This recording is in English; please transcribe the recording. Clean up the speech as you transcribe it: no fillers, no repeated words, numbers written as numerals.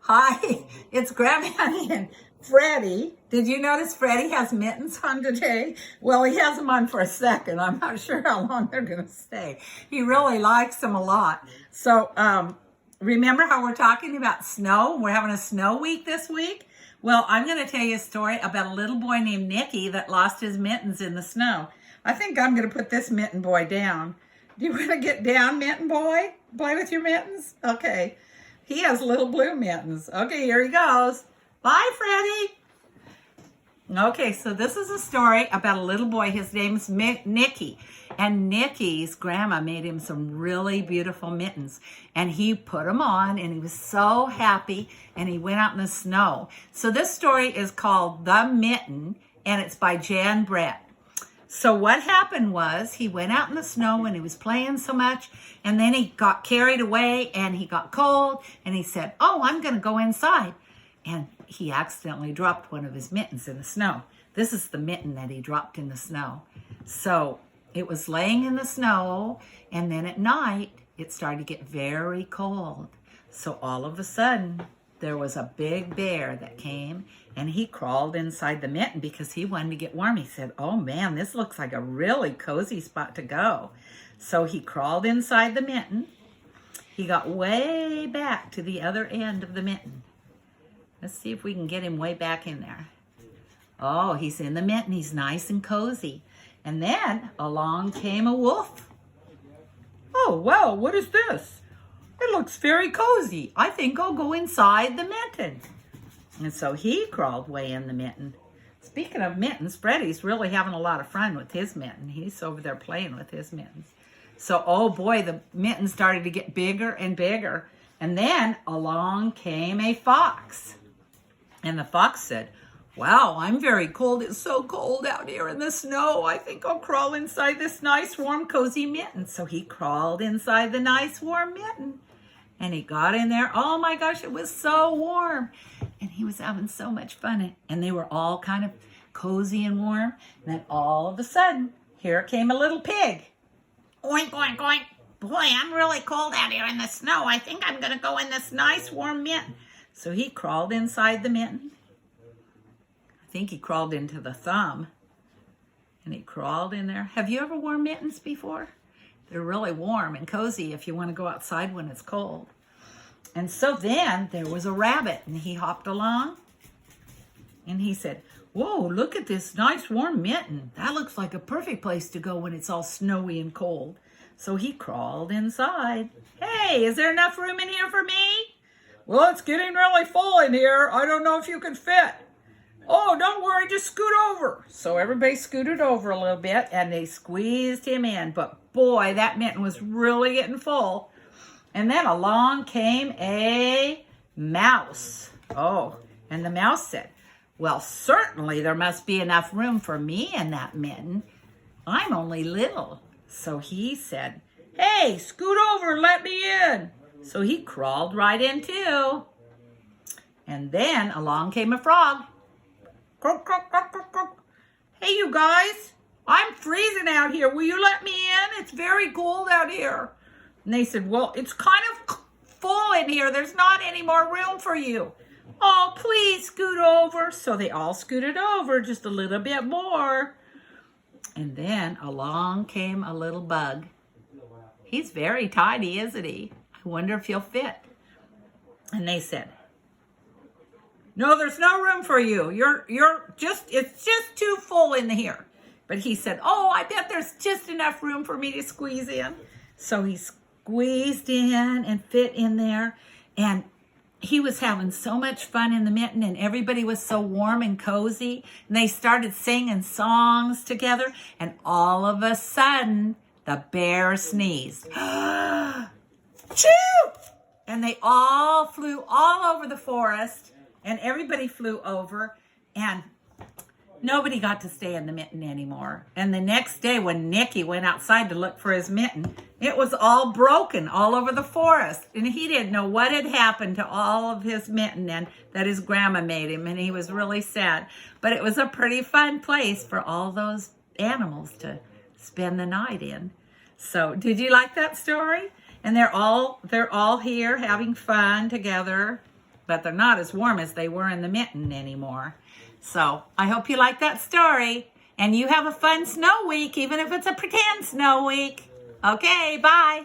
Hi, it's Grandma Annie and Freddy. Did you notice Freddy has mittens on today? Well, he has them on for a second. I'm not sure how long they're going to stay. He really likes them a lot. So, remember how we're talking about snow? We're having a snow week this week. Well, I'm going to tell you a story about a little boy named Nikki that lost his mittens in the snow. I think I'm going to put this mitten boy down. Do you want to get down, mitten boy? Play with your mittens? Okay. He has little blue mittens. Okay, here he goes. Bye, Freddy. Okay, so this is a story about a little boy. His name's Nikki. And Nikki's grandma made him some really beautiful mittens. And he put them on, and he was so happy, and he went out in the snow. So this story is called The Mitten, and it's by Jan Brett. So what happened was he went out in the snow and he was playing so much, and then he got carried away and he got cold, and he said, oh, I'm going to go inside. And he accidentally dropped one of his mittens in the snow. This is the mitten that he dropped in the snow. So it was laying in the snow, and then at night it started to get very cold. So all of a sudden there was a big bear that came, and he crawled inside the mitten because he wanted to get warm. He said, oh man, this looks like a really cozy spot to go. So he crawled inside the mitten. He got way back to the other end of the mitten. Let's see if we can get him way back in there. Oh, he's in the mitten. He's nice and cozy. And then along came a wolf. Oh, wow, what is this? It looks very cozy. I think I'll go inside the mitten. And so he crawled way in the mitten. Speaking of mittens, Freddy's really having a lot of fun with his mitten. He's over there playing with his mittens. So, oh boy, the mitten started to get bigger and bigger. And then along came a fox. And the fox said, wow, I'm very cold. It's so cold out here in the snow. I think I'll crawl inside this nice, warm, cozy mitten. So he crawled inside the nice, warm mitten. And he got in there. Oh my gosh, it was so warm. And he was having so much fun. And they were all kind of cozy and warm. And then all of a sudden, here came a little pig. Oink, oink, oink. Boy, I'm really cold out here in the snow. I think I'm going to go in this nice warm mitten. So he crawled inside the mitten. I think he crawled into the thumb. And he crawled in there. Have you ever worn mittens before? They're really warm and cozy if you want to go outside when it's cold. And so then there was a rabbit, and he hopped along. And he said, whoa, look at this nice warm mitten. That looks like a perfect place to go when it's all snowy and cold. So he crawled inside. Hey, is there enough room in here for me? Well, it's getting really full in here. I don't know if you can fit. Oh, don't worry, just scoot over. So everybody scooted over a little bit, and they squeezed him in. But boy, that mitten was really getting full. And then along came a mouse. Oh, and the mouse said, well, certainly there must be enough room for me in that mitten. I'm only little. So he said, hey, scoot over and let me in. So he crawled right in too. And then along came a frog. Croak, croak, croak, croak, croak. Hey, you guys, I'm freezing out here. Will you let me in? It's very cold out here. And they said, well, it's kind of full in here. There's not any more room for you. Oh, please scoot over. So they all scooted over just a little bit more. And then along came a little bug. He's very tiny, isn't he? I wonder if he'll fit. And they said, no, there's no room for you. It's just too full in here. But he said, oh, I bet there's just enough room for me to squeeze in. So he squeezed in and fit in there. And he was having so much fun in the mitten, and everybody was so warm and cozy. And they started singing songs together. And all of a sudden, the bear sneezed. Achoo! And they all flew all over the forest. And everybody flew over, and nobody got to stay in the mitten anymore. And the next day when Nikki went outside to look for his mitten, it was all broken all over the forest. And he didn't know what had happened to all of his mitten and that his grandma made him, and he was really sad. But it was a pretty fun place for all those animals to spend the night in. So did you like that story? And they're all here having fun together. but they're not as warm as they were in the mitten anymore. So I hope you like that story. And you have a fun snow week, even if it's a pretend snow week. Okay, bye.